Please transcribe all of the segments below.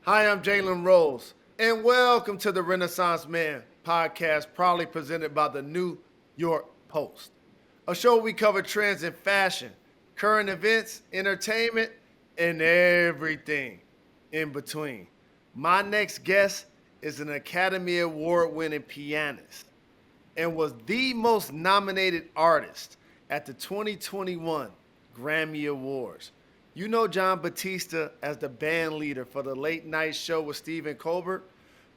Hi, I'm Jalen Rose, and welcome to the Renaissance Man podcast, proudly presented by the New York Post. A show where we cover trends in fashion, current events, entertainment, and everything in between. My next guest is an Academy Award winning pianist and was the most nominated artist at the 2021 Grammy Awards. You know Jon Batiste as the band leader for the late night show with Stephen Colbert,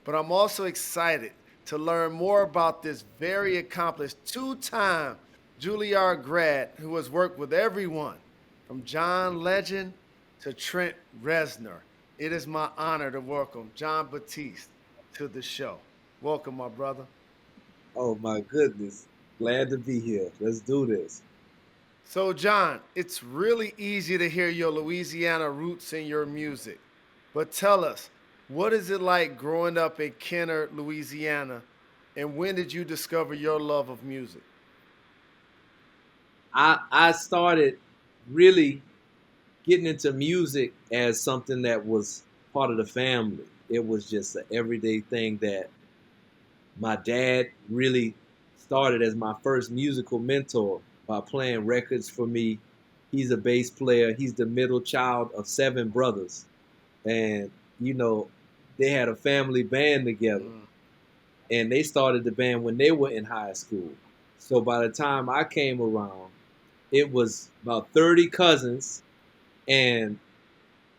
but I'm also excited to learn more about this very accomplished two-time Juilliard grad who has worked with everyone from John Legend to Trent Reznor. It is my honor to welcome Jon Batiste to the show. Welcome, my brother. Oh my goodness. Glad to be here. Let's do this. So, John, it's really easy to hear your Louisiana roots in your music. But tell us, what is it like growing up in Kenner, Louisiana? And when did you discover your love of music? I started really getting into music as something that was part of the family. It was just an everyday thing that my dad really started as my first musical mentor by playing records for me. He's a bass player. He's the middle child of seven brothers. And, you know, they had a family band together. Mm. And they started the band when they were in high school. So by the time I came around, it was about 30 cousins and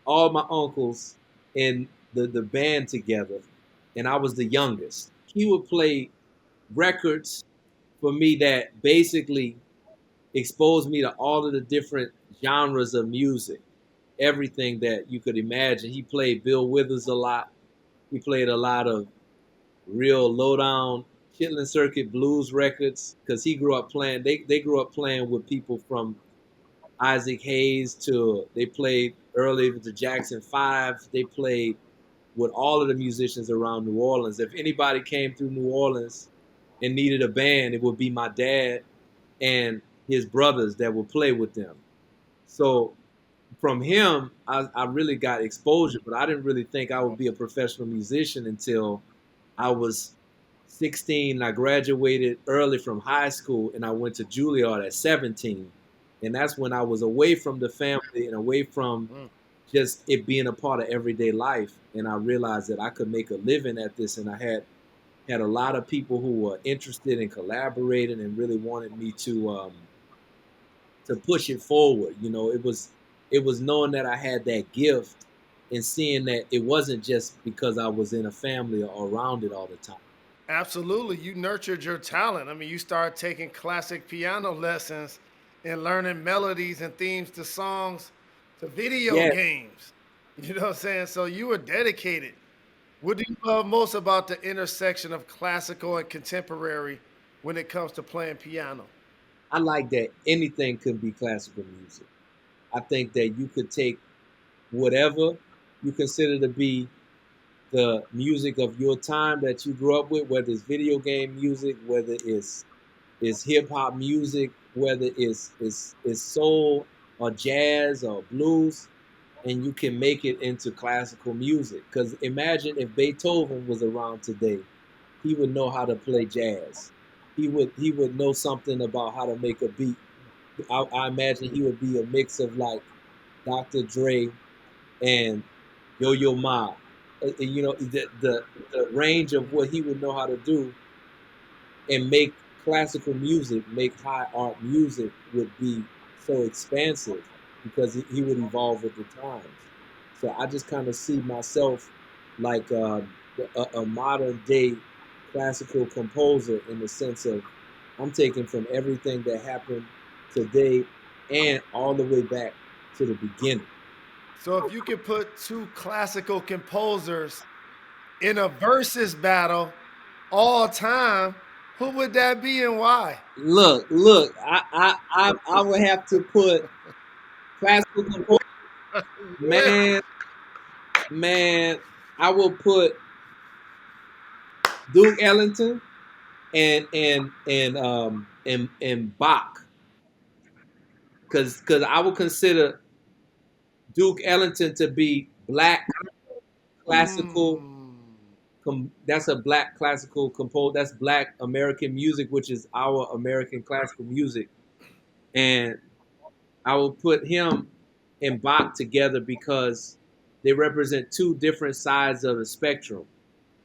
all my uncles in the band together. And I was the youngest. He would play records for me that basically exposed me to all of the different genres of music, everything that you could imagine. He played Bill Withers a lot. He played a lot of real low down Chitlin Circuit blues records because he grew up playing. They grew up playing with people from Isaac Hayes to they played early with the Jackson Five. They played with all of the musicians around New Orleans. If anybody came through New Orleans and needed a band, it would be my dad and his brothers that would play with them. So from him, I really got exposure, but I didn't really think I would be a professional musician until I was 16. I graduated early from high school and I went to Juilliard at 17. And that's when I was away from the family and away from Mm. just it being a part of everyday life. And I realized that I could make a living at this. And I had a lot of people who were interested in collaborating and really wanted me to push it forward. You know, it was knowing that I had that gift and seeing that it wasn't just because I was in a family or around it all the time. Absolutely. You nurtured your talent. I mean, you started taking classic piano lessons and learning melodies and themes to songs to video Yeah, games. You know what I'm saying? So you were dedicated. What do you love most about the intersection of classical and contemporary when it comes to playing piano? I like that anything could be classical music. I think that you could take whatever you consider to be the music of your time that you grew up with, whether it's video game music, whether it's hip hop music, whether it's soul or jazz or blues, and you can make it into classical music. Because imagine if Beethoven was around today, he would know how to play jazz. He would know something about how to make a beat. I imagine he would be a mix of like Dr. Dre and Yo-Yo Ma. You know the range of what he would know how to do and make classical music, make high art music would be so expansive because he would evolve with the times. So I just kind of see myself like a modern day classical composer in the sense of I'm taking from everything that happened today and all the way back to the beginning. So if you could put two classical composers in a versus battle all time, who would that be and why? Look, I would have to put classical composer. Yeah. Man, man, I will put Duke Ellington and Bach because I would consider Duke Ellington to be black classical. Mm. That's a black classical compose. That's black American music, which is our American classical music. And I will put him and Bach together because they represent two different sides of the spectrum.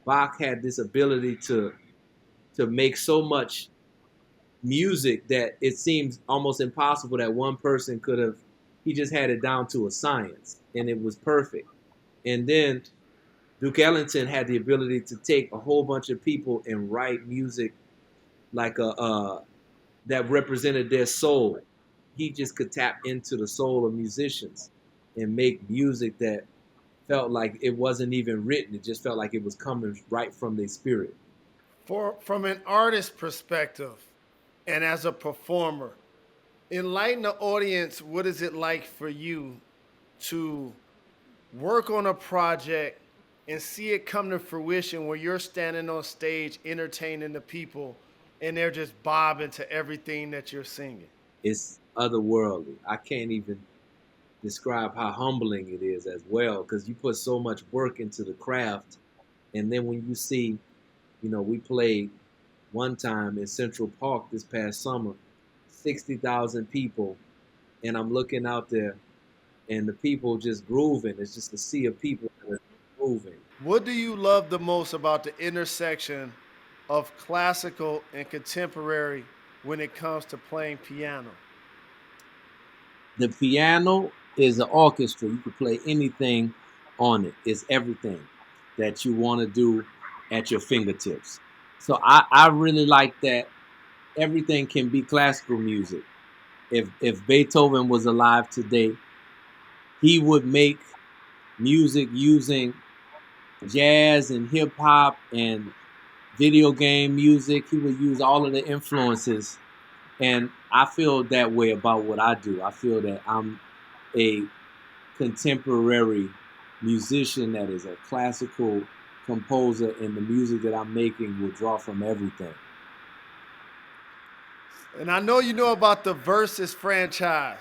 Bach had this ability to make so much music that it seems almost impossible that one person could have. He just had it down to a science, and it was perfect. And then Duke Ellington had the ability to take a whole bunch of people and write music like a that represented their soul. He just could tap into the soul of musicians and make music that felt like it wasn't even written. It just felt like it was coming right from their spirit. From an artist perspective and as a performer, enlighten the audience. What is it like for you to work on a project and see it come to fruition where you're standing on stage entertaining the people and they're just bobbing to everything that you're singing? It's otherworldly. I can't even describe how humbling it is as well because you put so much work into the craft. And then when you see, we played one time in Central Park this past summer, 60,000 people, and I'm looking out there and the people just grooving. It's just a sea of people that are grooving. What do you love the most about the intersection of classical and contemporary when it comes to playing piano? The piano is an orchestra. You can play anything on it. It's everything that you want to do at your fingertips. So I really like that everything can be classical music. If Beethoven was alive today, he would make music using jazz and hip hop and video game music. He would use all of the influences. And I feel that way about what I do. I feel that I'm a contemporary musician that is a classical composer, and the music that I'm making will draw from everything. And I know you know about the Verzuz franchise,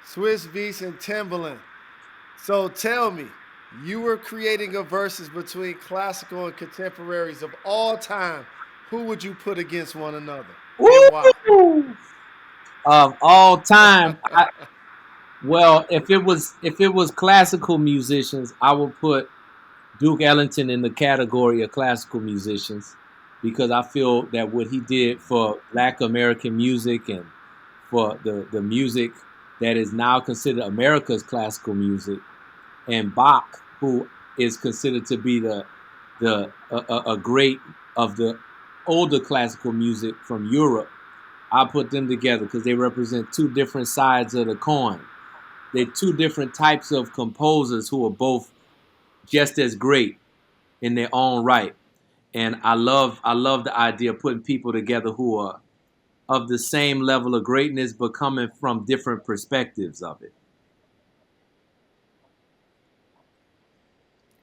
Swiss Beats and Timbaland. So tell me, you were creating a versus between classical and contemporaries of all time. Who would you put against one another and why? Woo! Of all time, well, if it was classical musicians, I would put Duke Ellington in the category of classical musicians because I feel that what he did for Black American music and for the music that is now considered America's classical music, and Bach, who is considered to be a great of the older classical music from Europe. I put them together because they represent two different sides of the coin. They're two different types of composers who are both just as great in their own right. And I love the idea of putting people together who are of the same level of greatness but coming from different perspectives of it.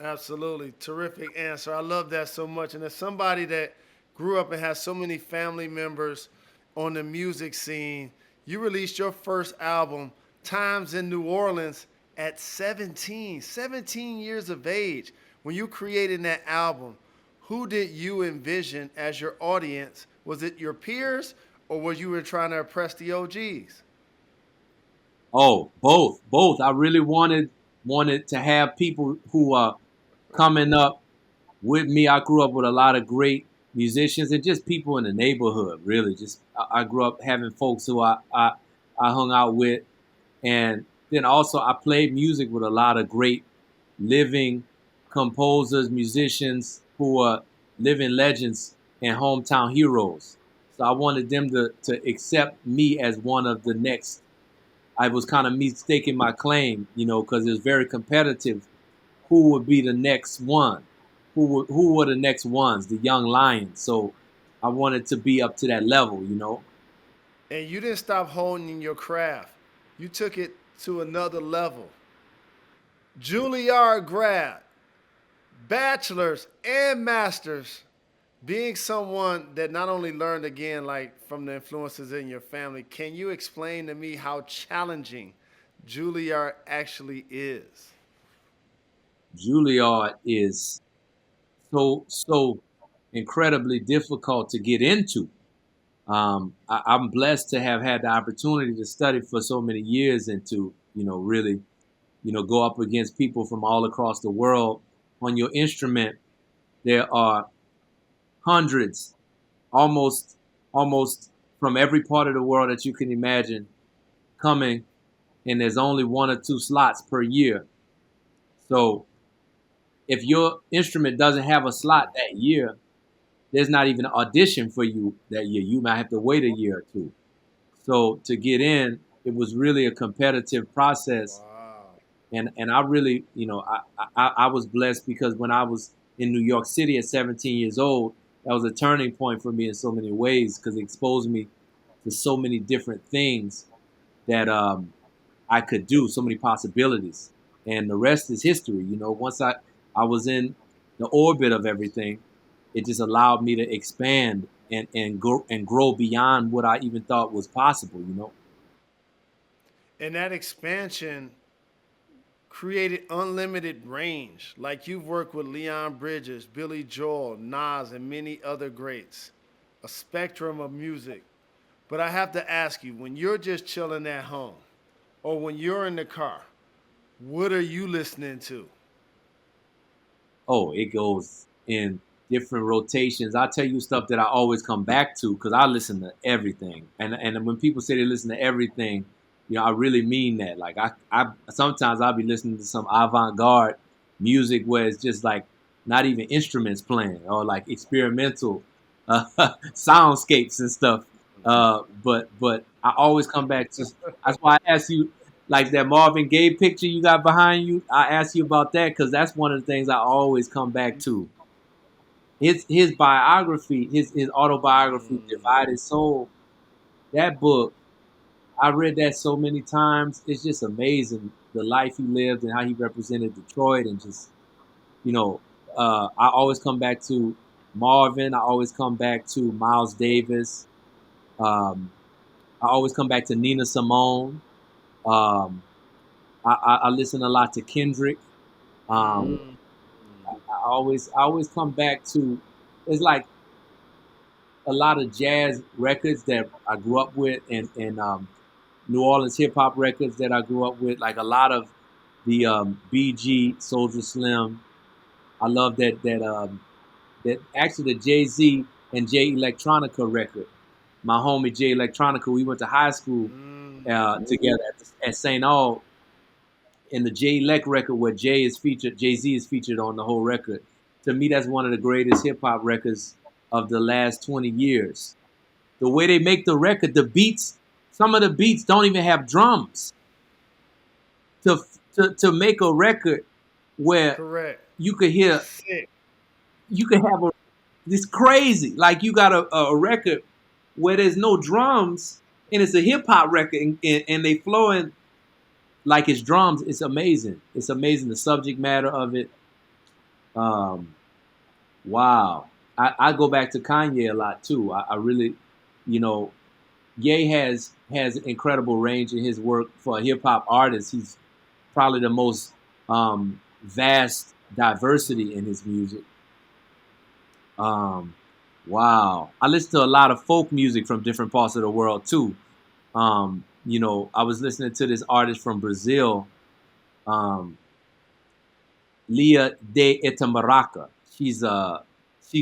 Absolutely. Terrific answer. I love that so much. And as somebody that grew up and has so many family members on the music scene, you released your first album, Times in New Orleans, at 17 years of age. When you created that album, who did you envision as your audience? Was it your peers or was you were trying to impress the OGs? Oh, both. I really wanted to have people who are coming up with me. I grew up with a lot of great musicians and just people in the neighborhood. Really, just I grew up having folks who I hung out with, and then also I played music with a lot of great living composers, musicians who are living legends and hometown heroes. So I wanted them to accept me as one of the next. I was kind of me staking my claim, because it was very competitive. Who would be the next one? Who were the next ones? The young lions. So I wanted to be up to that level. And you didn't stop honing your craft. You took it to another level. Juilliard grad, bachelor's and master's, being someone that not only learned again like from the influences in your family, can you explain to me how challenging Juilliard actually is? Juilliard is so incredibly difficult to get into. I'm blessed to have had the opportunity to study for so many years and to, really, go up against people from all across the world. On your instrument, there are hundreds, almost, almost from every part of the world that you can imagine coming, and there's only one or two slots per year. So if your instrument doesn't have a slot that year, there's not even an audition for you that year. You might have to wait a year or two. So to get in, it was really a competitive process, Wow. and I really, I was blessed because when I was in New York City at 17 years old, that was a turning point for me in so many ways because it exposed me to so many different things that I could do, so many possibilities, and the rest is history. Once I was in the orbit of everything, it just allowed me to expand and grow beyond what I even thought was possible. And that expansion created unlimited range. Like you've worked with Leon Bridges, Billy Joel, Nas, and many other greats. A spectrum of music. But I have to ask you, when you're just chilling at home or when you're in the car, what are you listening to? Oh, it goes in different rotations. I tell you stuff that I always come back to because I listen to everything. And when people say they listen to everything, I really mean that. Like I sometimes I'll be listening to some avant-garde music where it's just like not even instruments playing or like experimental soundscapes and stuff. But I always come back to. That's why I ask you, like that Marvin Gaye picture you got behind you. I ask you about that because that's one of the things I always come back to. His biography, his autobiography, Divided Soul. That book, I read that so many times. It's just amazing the life he lived and how he represented Detroit and just you know. I always come back to Marvin. I always come back to Miles Davis. Um, I always come back to Nina Simone. Um, I listen a lot to Kendrick. Um, Mm. I always come back to. It's like a lot of jazz records that I grew up with, and New Orleans hip hop records that I grew up with. Like a lot of the BG, Soldier Slim. I love that actually the Jay Z and Jay Electronica record. My homie Jay Electronica, we went to high school Mm. together at St. Aug, in the Jay Elect record where Jay Z is featured on the whole record. To me, that's one of the greatest hip hop records of the last 20 years. The way they make the record, the beats, some of the beats don't even have drums. To to make a record where Correct. you could hear, Sick. you could have this crazy, like you got a record where there's no drums and it's a hip hop record and they flowing like it's drums. It's amazing. It's amazing the subject matter of it. Um, wow. I go back to Kanye a lot too. I really, you know, Ye has incredible range in his work for a hip hop artist. He's probably the most vast diversity in his music. Um, wow. I listen to a lot of folk music from different parts of the world too. I was listening to this artist from Brazil, um, Lia de Itamaraca. She's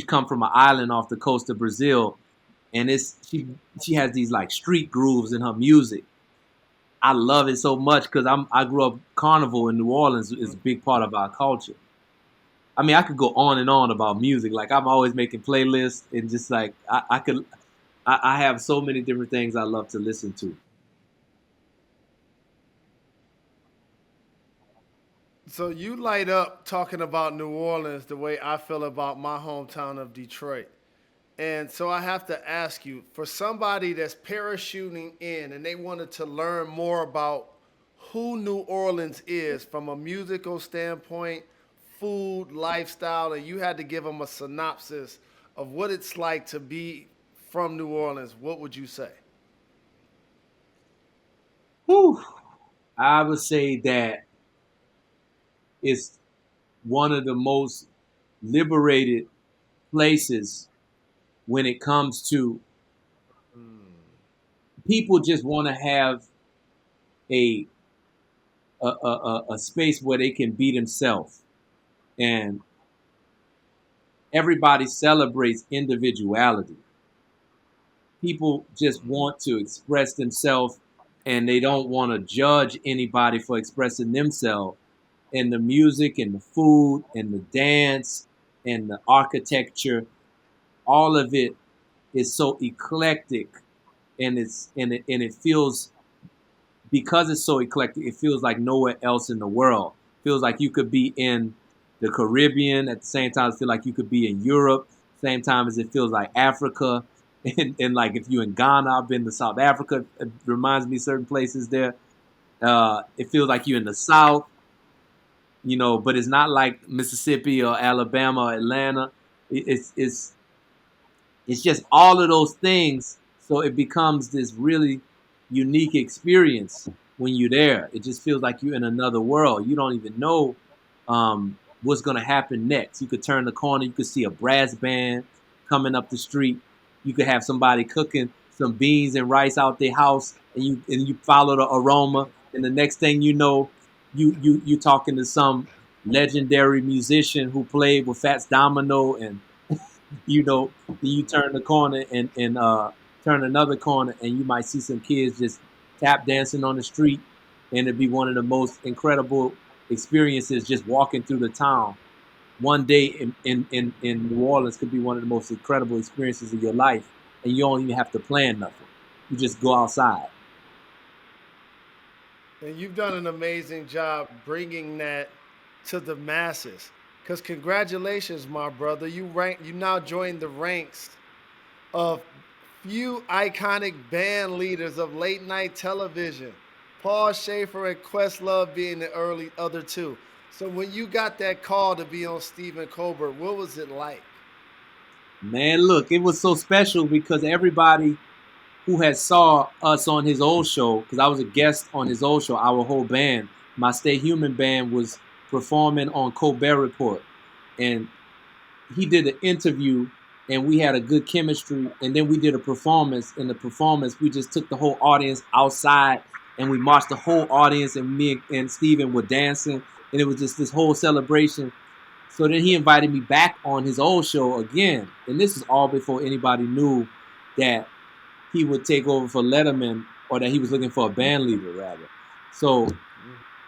come from an island off the coast of Brazil, and she has these like street grooves in her music. I love it so much because I grew up carnival in New Orleans is a big part of our culture. I mean, I could go on and on about music. Like I'm always making playlists and just like I have so many different things I love to listen to. So you light up talking about New Orleans the way I feel about my hometown of Detroit. And so I have to ask you, for somebody that's parachuting in and they wanted to learn more about who New Orleans is from a musical standpoint, food, lifestyle, and you had to give them a synopsis of what it's like to be from New Orleans, what would you say? Whew. I would say that it's one of the most liberated places when it comes to Mm. people just want to have a a space where they can be themselves, and everybody celebrates individuality. People just want to express themselves, and they don't want to judge anybody for expressing themselves. And the music and the food and the dance and the architecture, all of it is so eclectic, and it feels, because it's so eclectic, it feels like nowhere else in the world. It feels like you could be in the Caribbean at the same time. It feels like you could be in Europe, same time as it feels like Africa. And like if you're in Ghana, I've been to South Africa. It reminds me of certain places there. It feels like you're in the South, but it's not like Mississippi or Alabama or Atlanta. It's just all of those things. So it becomes this really unique experience when you're there. It just feels like you're in another world. You don't even know what's going to happen next. You could turn the corner, you could see a brass band coming up the street. You could have somebody cooking some beans and rice out their house, and you follow the aroma, and the next thing you know, you talking to some legendary musician who played with Fats Domino, and then you turn the corner and turn another corner, and you might see some kids just tap dancing on the street, and it'd be one of the most incredible experiences just walking through the town. One day in New Orleans could be one of the most incredible experiences of your life, and you don't even have to plan nothing. You just go outside. And you've done an amazing job bringing that to the masses. Cause congratulations, my brother. You now joined the ranks of few iconic band leaders of late night television. Paul Schaefer and Questlove being the early other two. So when you got that call to be on Stephen Colbert, what was it like? Man, look, it was so special because everybody who had saw us on his old show, because I was a guest on his old show, our whole band, my Stay Human band, was performing on Colbert Report. And he did an interview, and we had a good chemistry, and then we did a performance. In the performance, we just took the whole audience outside, and we marched the whole audience, and me and Steven were dancing, and it was just this whole celebration. So then he invited me back on his old show again, and this is all before anybody knew that he would take over for Letterman, or that he was looking for a band leader rather. So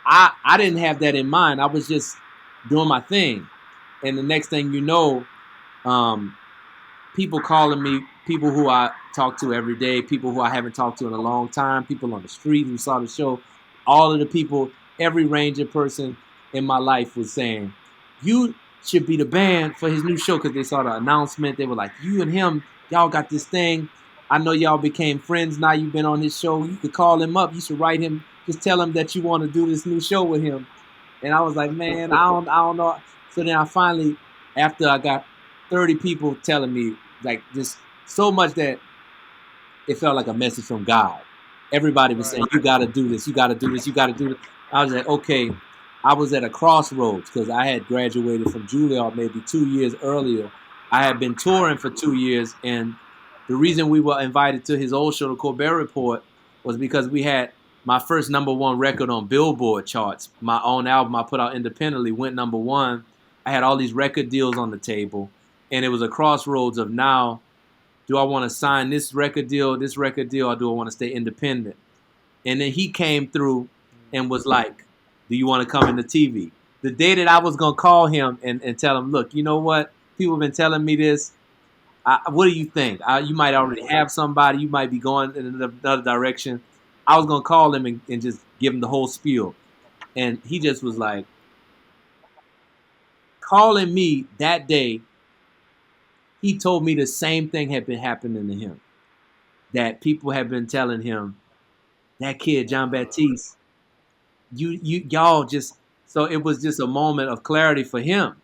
I didn't have that in mind. I was just doing my thing, and the next thing you know, um, people calling me, people who I talk to every day, people who I haven't talked to in a long time, people on the street who saw the show, all of the people, every Ranger person in my life was saying, "You should be the band for his new show," because they saw the announcement. They were like, "You and him, y'all got this thing. I know y'all became friends now. You've been on his show. You could call him up. You should write him. Just tell him that you want to do this new show with him." And I was like, "Man, I don't know." So then I finally, after I got 30 people telling me like just so much that it felt like a message from God. Everybody was saying, Right. "You got to do this. You got to do this. You got to do this." I was like, "Okay." I was at a crossroads because I had graduated from Juilliard maybe 2 years earlier. I had been touring for 2 years, and the reason we were invited to his old show, the Colbert Report, was because we had my first number one record on Billboard charts. My own album I put out independently went number one. I had all these record deals on the table, and it was a crossroads of now, do I want to sign this record deal, or do I want to stay independent? And then he came through and was like, "Do you want to come into TV?" The day that I was going to call him and tell him, "Look, you know what? People have been telling me this. What do you think? You might already have somebody. You might be going in another direction." I was going to call him and just give him the whole spiel. And he just was like, calling me that day, he told me the same thing had been happening to him. That people have been telling him, that kid, Jon Batiste, y'all just, so it was just a moment of clarity for him.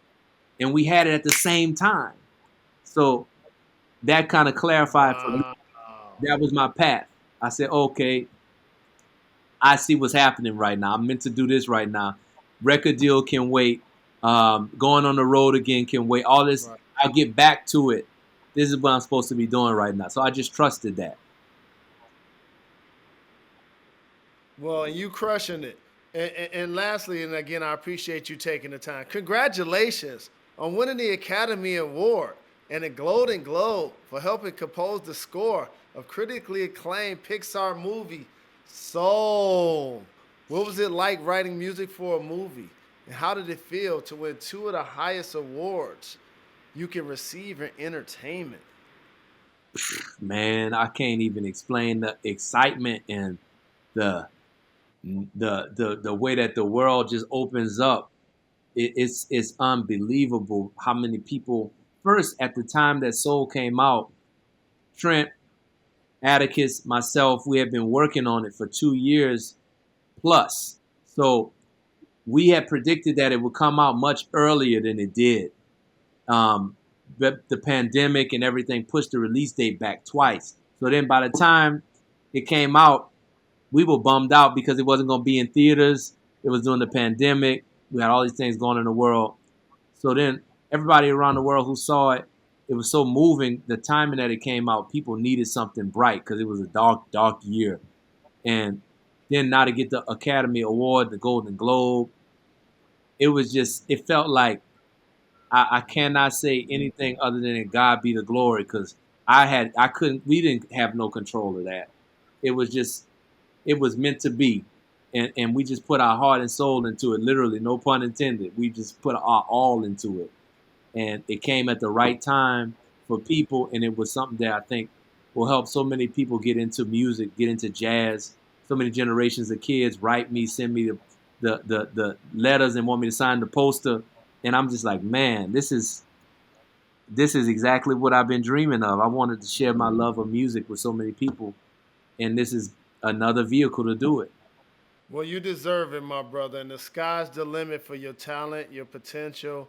And we had it at the same time. So that kind of clarified for me. Wow. That was my path. I said, okay, I see what's happening right now. I'm meant to do this right now. Record deal can wait. Going on the road again, can wait. All this, Right. I'll get back to it. This is what I'm supposed to be doing right now. So I just trusted that. Well, and you crushing it. And lastly, and again, I appreciate you taking the time. Congratulations on winning the Academy Award and a Golden Globe for helping compose the score of critically acclaimed Pixar movie Soul. What was it like writing music for a movie? And how did it feel to win two of the highest awards you can receive in entertainment? Man, I can't even explain the excitement and the the way that the world just opens up. It's unbelievable how many people. First, at the time that Soul came out, Trent, Atticus, myself, we had been working on it for 2 years plus. So we had predicted that it would come out much earlier than it did. But the pandemic and everything pushed the release date back twice. So then by the time it came out, we were bummed out because it wasn't going to be in theaters. It was during the pandemic. We had all these things going in the world. So then everybody around the world who saw it, it was so moving. The timing that it came out, people needed something bright because it was a dark, dark year. And then now to get the Academy Award, the Golden Globe, it was just, it felt like I cannot say anything other than God be the glory because I couldn't, we didn't have no control of that. It was just, it was meant to be. And we just put our heart and soul into it, literally, no pun intended. We just put our all into it. And it came at the right time for people. And it was something that I think will help so many people get into music, get into jazz. So many generations of kids write me, send me the letters and want me to sign the poster. And I'm just like, man, this is exactly what I've been dreaming of. I wanted to share my love of music with so many people. And this is another vehicle to do it. Well, you deserve it, my brother. And the sky's the limit for your talent, your potential,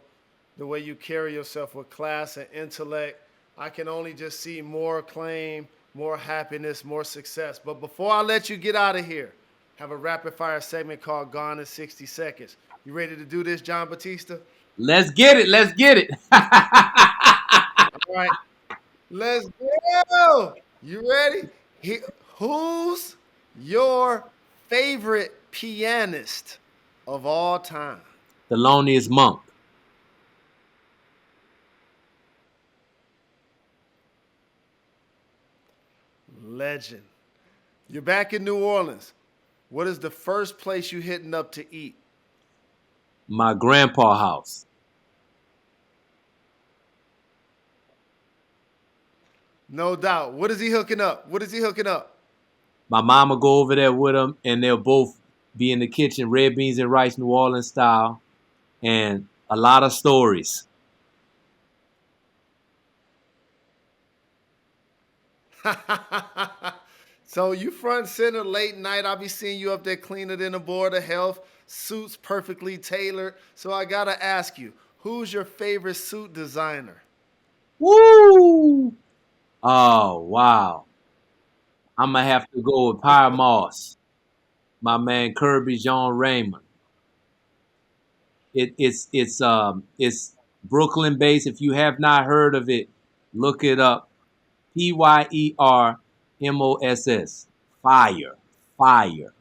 the way you carry yourself with class and intellect. I can only just see more acclaim, more happiness, more success. But before I let you get out of here, have a rapid fire segment called Gone in 60 Seconds. You ready to do this, Jon Batiste? Let's get it. Let's get it. All right, let's go. You ready? He, who's your favorite pianist of all time? The loneliest monk. Legend. You're back in New Orleans. What is the first place you hitting up to eat? My grandpa house. No doubt. What is he hooking up? What is he hooking up? My mama go over there with him, and they'll both be in the kitchen, red beans and rice, New Orleans style, and a lot of stories. So you front center late night. I'll be seeing you up there cleaner than a board of health. Suits perfectly tailored. So I gotta ask you, who's your favorite suit designer? Woo! Oh wow! I'm gonna have to go with Pyre Moss, my man Kirby Jean Raymond. It's Brooklyn based. If you have not heard of it, look it up. PYERMOSS. Fire. Fire.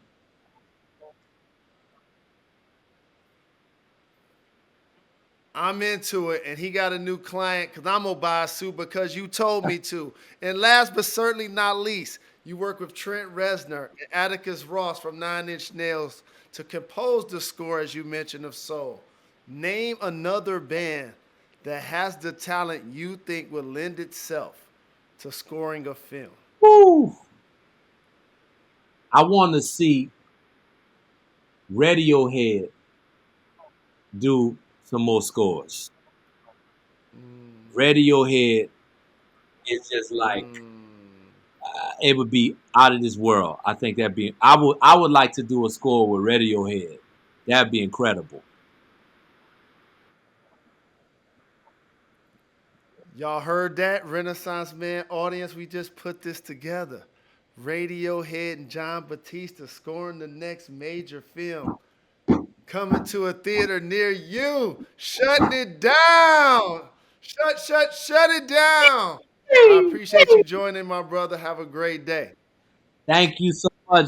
I'm into it, and he got a new client because I'm gonna buy a suit because you told me to. And last but certainly not least, you work with Trent Reznor and Atticus Ross from Nine Inch Nails to compose the score, as you mentioned, of Soul. Name another band that has the talent you think would lend itself to scoring a film. Woo! I want to see Radiohead do some more scores. Radiohead is just like it would be out of this world. I think that'd be. I would like to do a score with Radiohead. That'd be incredible. Y'all heard that, Renaissance Man audience? We just put this together. Radiohead and Jon Batiste scoring the next major film. coming to a theater near you. Shutting it down. Shut it down. I appreciate you joining, my brother. Have a great day. Thank you so much.